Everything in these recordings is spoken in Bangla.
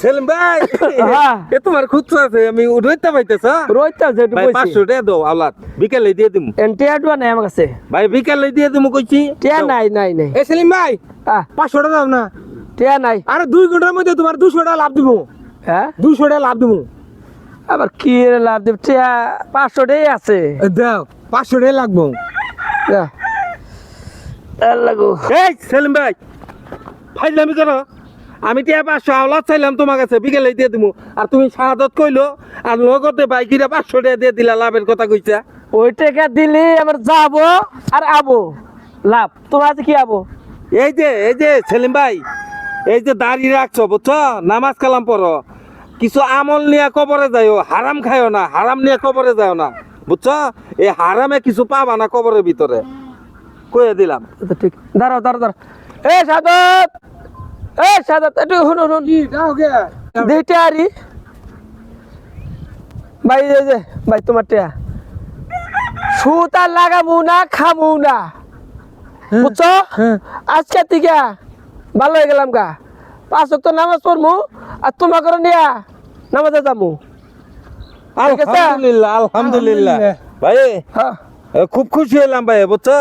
সেলিম ভাই হ্যাঁ। এ তোমার খুচরা আছে আমি রইতে পাইতেছ রইতা যেটু ভাই কইছি 500 টাকা দাও আওলাদ বিকেলে দিয়ে দিমু টিয়াটুয়া নাই আমার কাছে ভাই বিকেলে দিয়ে দিমু কইছি টিয়া নাই নাই নাই এ সেলিম ভাই আহ 500 টাকা দাও না টিয়া নাই আরে 2 ঘন্টার মধ্যে তোমার 200 টাকা লাভ দিব হ্যাঁ 200 টাকা লাভ দিব আবার কি এর লাভ দেব টিয়া 500 টাই আছে দাও 500 টাকা লাগবো যা। আর লাগো এই সেলিম ভাই ফাইজলামি করো আমি টিয়া 500 আওলাদ চাইলাম তোমার কাছে বিকেলে দিয়ে দিমু আর তুমি শাহাদত কইলো আর লগতে বাইকিরা 500 টাকা দিয়ে দিলা লাভের কথা কইছা ওই টাকা দিলে আমার যাবো আর আবো লাভ তোমার আছে কি আবো এই যে সেলিম ভাই এই যে দাড়ি রাখছো বুঝছো নামাজ কালাম পড়ো কিছু আমল নিয়ে কবরে যাইও হারাম খাইও না হারাম নিয়ে কবরে যাও না বুঝছো এই হারামে কিছু পাবা না কবরের ভিতরে কইয়া দিলাম আচ্ছা, ঠিক দাঁড়াও দাঁড়াও দাঁড়াও এ সাদত একটু শুনুন কি দাও গে দুইটা আরি ভাই এই যে ভাই তোমার টিয়া সুত আর লাগাবো না খামু না বুঝছো আজকে থেকে ভালো হয়ে গেলাম গা 5 ওয়াক্ত নামাজ পড়মু আর তোমার করে নিয়া নামাজে যামু ঠিক আছে? আলহামদুলিল্লাহ আলহামদুলিল্লাহ ভাই হ্যাঁ খুব খুশি হলাম ভাই বুঝছো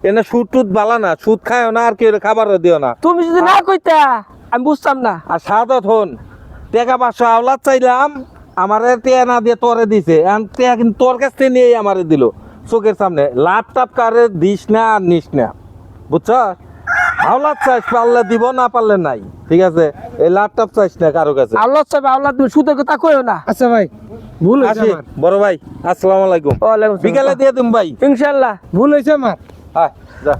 এনে সুদ টুদ বালা না সুদ খায়ও না আর কেউ খাবারও দিও না তুমি যদি না কইতা আমি বুঝতাম না আর শাহাদত হন টাকা 500 আওলাদ চাইলাম আমারে টেয়া না দিয়ে তোরে দিছে এখন টেয়া কিন্তু তোর কাছ থেকে নিয়েই আমারে দিল চোখের সামনে লাভ টাপ কারে দিস না আর নিস না বুঝছো আওলাদ চাইস পারলে দিব না পারলে নাই ঠিক আছে এই লাভ টাপ চাইস না কারো কাছে আল্লাহ সাহেব আল্লাহ তুমি সুদের কথা কইও না আচ্ছা ভাই ভুল হয়েছে আসি আমার বড় ভাই আসসালামু আলাইকুম ওয়ালাইকুম আসসালাম। বিকালে দিয়ে দিম ভাই ইনশাআল্লাহ ভুল হয়েছে আমার হ্যাঁ যা